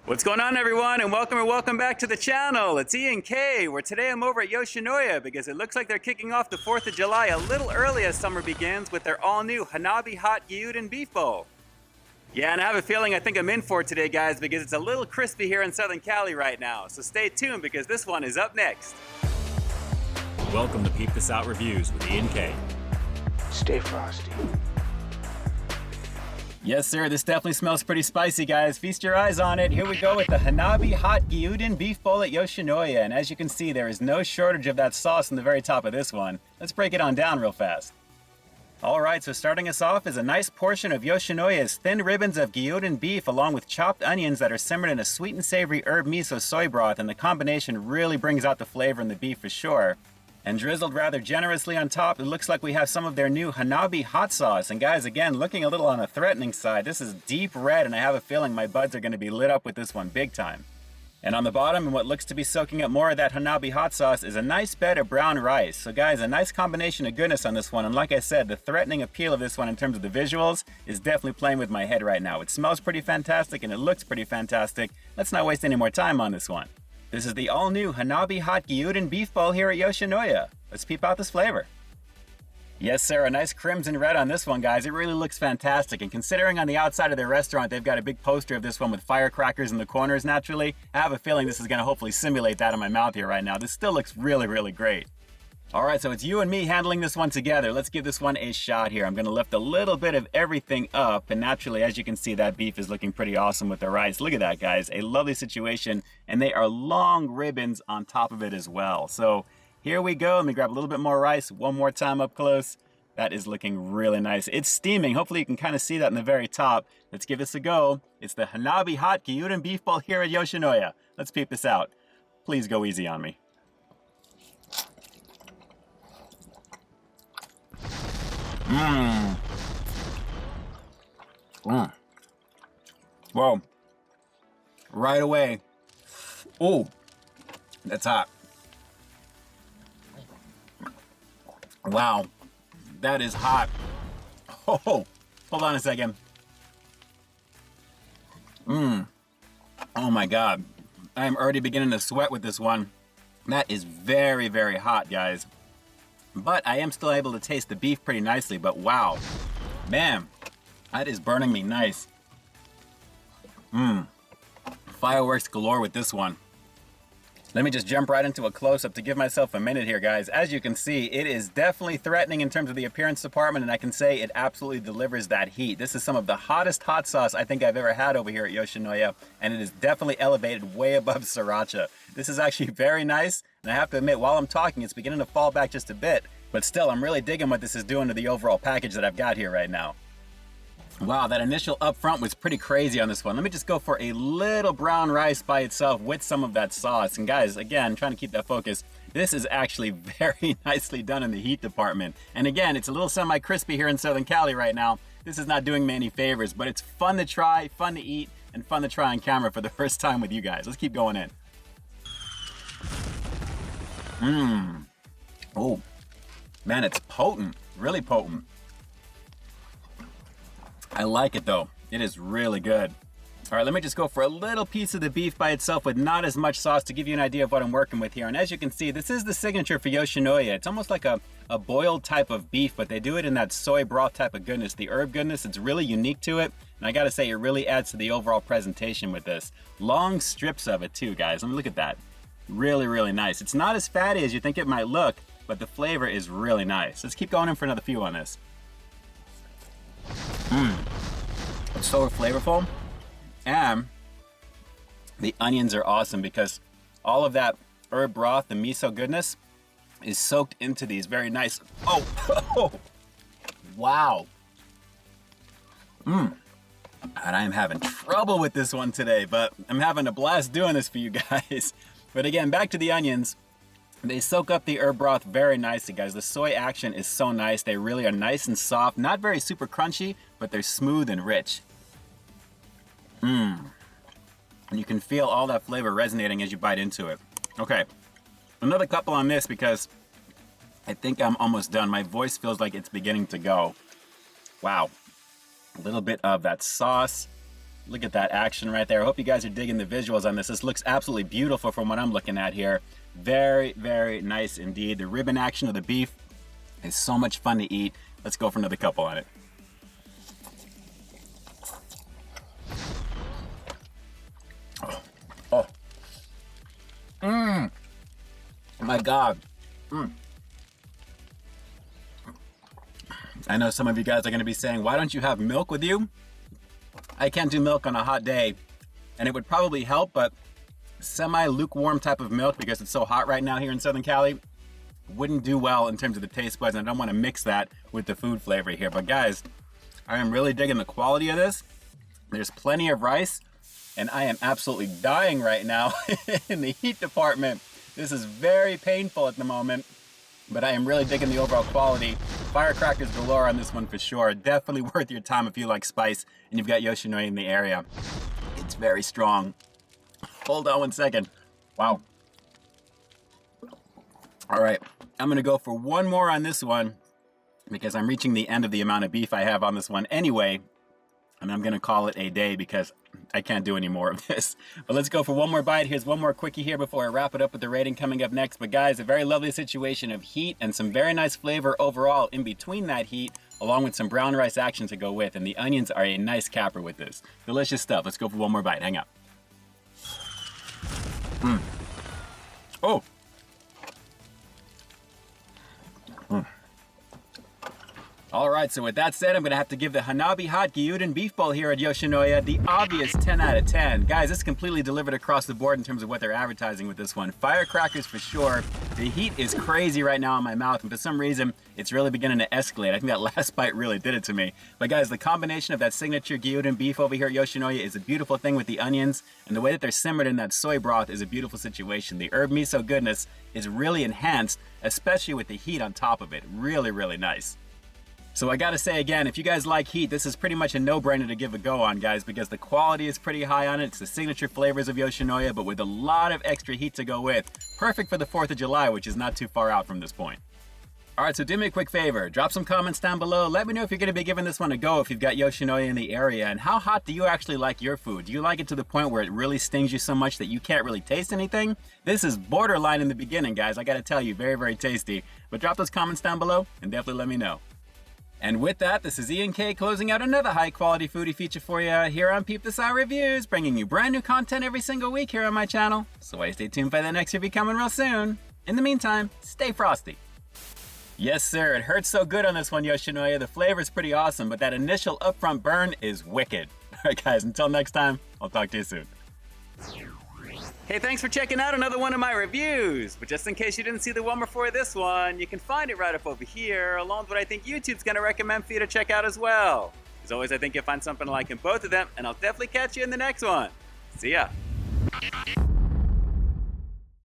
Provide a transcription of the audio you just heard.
What's going on, everyone, and welcome back to the channel. It's Ian K, where today I'm over at Yoshinoya because it looks like they're kicking off the 4th of July a little early as summer begins with their all-new Hanabi Hot Gyuden Beef Bowl. Yeah, and I have a feeling I think I'm in for it today, guys, because it's a little crispy here in Southern Cali right now. So stay tuned because this one is up next. Welcome to Peep This Out Reviews with Ian K. Stay frosty. Yes, sir, this definitely smells pretty spicy, guys. Feast your eyes on it. Here we go with the Hanabi Hot Gyuden Beef Bowl at Yoshinoya. And as you can see, there is no shortage of that sauce in the very top of this one. Let's break it on down real fast. Alright, so starting us off is a nice portion of Yoshinoya's thin ribbons of Gyuden beef along with chopped onions that are simmered in a sweet and savory herb miso soy broth, and the combination really brings out the flavor in the beef for sure. And drizzled rather generously on top, it looks like we have some of their new Hanabi hot sauce. And guys, again, looking a little on the threatening side, this is deep red, and I have a feeling my buds are going to be lit up with this one big time. And on the bottom, and what looks to be soaking up more of that Hanabi hot sauce, is a nice bed of brown rice. So guys, a nice combination of goodness on this one. And like I said, the threatening appeal of this one in terms of the visuals is definitely playing with my head right now. It smells pretty fantastic and it looks pretty fantastic. Let's not waste any more time on this one. This is the all-new Hanabi Hot Gyuden Beef Bowl here at Yoshinoya. Let's peep out this flavor. Yes, sir, a nice crimson red on this one, guys. It really looks fantastic. And considering on the outside of their restaurant, they've got a big poster of this one with firecrackers in the corners naturally, I have a feeling this is going to hopefully simulate that in my mouth here right now. This still looks really, really great. Alright, so it's you and me handling this one together. Let's give this one a shot here. I'm going to lift a little bit of everything up, and naturally, as you can see, that beef is looking pretty awesome with the rice. Look at that, guys. A lovely situation, and they are long ribbons on top of it as well. So here we go. Let me grab a little bit more rice one more time up close. That is looking really nice. It's steaming. Hopefully you can kind of see that in the very top. Let's give this a go. It's the Hanabi Hot Gyuden Beef Bowl here at Yoshinoya. Let's peep this out. Please go easy on me. Whoa. Right away. Oh, that's hot. Wow, that is hot. Oh, hold on a second. Oh my God. I am already beginning to sweat with this one. That is very, very hot, guys. But I am still able to taste the beef pretty nicely, but wow. Man, that is burning me nice. Fireworks galore with this one. Let me just jump right into a close-up to give myself a minute here, guys. As you can see, it is definitely threatening in terms of the appearance department, and I can say it absolutely delivers that heat. This is some of the hottest hot sauce I think I've ever had over here at Yoshinoya, and it is definitely elevated way above sriracha. This is actually very nice, and I have to admit, while I'm talking, it's beginning to fall back just a bit, but still, I'm really digging what this is doing to the overall package that I've got here right now. Wow, that initial up front was pretty crazy on this one. Let me just go for a little brown rice by itself with some of that sauce. And guys, again, trying to keep that focus, this is actually very nicely done in the heat department. And again, it's a little semi-crispy here in Southern Cali right now. This is not doing me any favors, but it's fun to try, fun to eat, and fun to try on camera for the first time with you guys. Let's keep going in. Oh, man, it's potent, really potent. I like it though. It is really good. All right, let me just go for a little piece of the beef by itself with not as much sauce to give you an idea of what I'm working with here. And as you can see, this is the signature for Yoshinoya. It's almost like a boiled type of beef, but they do it in that soy broth type of goodness. The herb goodness, it's really unique to it. And I gotta say, it really adds to the overall presentation with this. Long strips of it too, guys. Let me look at that. Really, really nice. It's not as fatty as you think it might look, but the flavor is really nice. Let's keep going in for another few on this. It's so flavorful, and the onions are awesome because all of that herb broth, the miso goodness, is soaked into these very nice. Oh, wow. And I'm having trouble with this one today, but I'm having a blast doing this for you guys. But again, back to the onions. They soak up the herb broth very nicely, guys. The soy action is so nice. They really are nice and soft. Not very super crunchy, but they're smooth and rich. And you can feel all that flavor resonating as you bite into it. Okay, another couple on this because I think I'm almost done. My voice feels like it's beginning to go. Wow. A little bit of that sauce. Look at that action right there. I hope you guys are digging the visuals on this. This looks absolutely beautiful from what I'm looking at here. Very, very nice indeed. The ribbon action of the beef is so much fun to eat. Let's go for another couple on it. Oh. My God. I know some of you guys are going to be saying, why don't you have milk with you? I can't do milk on a hot day, and it would probably help, but semi-lukewarm type of milk, because it's so hot right now here in Southern Cali, wouldn't do well in terms of the taste buds, and I don't want to mix that with the food flavor here. But guys, I am really digging the quality of this. There's plenty of rice, and I am absolutely dying right now in the heat department. This is very painful at the moment, but I am really digging the overall quality. Firecrackers galore on this one for sure. Definitely worth your time if you like spice and you've got Yoshinoya in the area. It's very strong. Hold on one second. Wow. All right, I'm gonna go for one more on this one because I'm reaching the end of the amount of beef I have on this one anyway. And I'm gonna call it a day because I can't do any more of this. But let's go for one more bite. Here's one more quickie here before I wrap it up with the rating coming up next. But guys, a very lovely situation of heat and some very nice flavor overall in between that heat, along with some brown rice action to go with. And the onions are a nice capper with this. Delicious stuff. Let's go for one more bite. Hang out. Oh. All right, so with that said, I'm gonna have to give the Hanabi Hot Gyuden Beef Bowl here at Yoshinoya the obvious 10 out of 10. Guys, this completely delivered across the board in terms of what they're advertising with this one. Firecrackers for sure. The heat is crazy right now in my mouth, and for some reason, it's really beginning to escalate. I think that last bite really did it to me. But guys, the combination of that signature Gyuden beef over here at Yoshinoya is a beautiful thing with the onions, and the way that they're simmered in that soy broth is a beautiful situation. The herb miso goodness is really enhanced, especially with the heat on top of it. Really, really nice. So I gotta say again, if you guys like heat, this is pretty much a no-brainer to give a go on, guys, because the quality is pretty high on it. It's the signature flavors of Yoshinoya, but with a lot of extra heat to go with. Perfect for the 4th of July, which is not too far out from this point. All right, so do me a quick favor. Drop some comments down below. Let me know if you're gonna be giving this one a go if you've got Yoshinoya in the area, and how hot do you actually like your food? Do you like it to the point where it really stings you so much that you can't really taste anything? This is borderline in the beginning, guys. I gotta tell you, very, very tasty. But drop those comments down below and definitely let me know. And with that, this is Ian K closing out another high-quality foodie feature for you here on Peep This Out Reviews, bringing you brand new content every single week here on my channel. So why stay tuned for the next review coming real soon. In the meantime, stay frosty. Yes, sir, it hurts so good on this one, Yoshinoya. The flavor is pretty awesome, but that initial upfront burn is wicked. All right, guys, until next time, I'll talk to you soon. Hey, thanks for checking out another one of my reviews. But just in case you didn't see the one before this one, you can find it right up over here, along with what I think YouTube's gonna recommend for you to check out as well. As always, I think you'll find something to like in both of them, and I'll definitely catch you in the next one. See ya.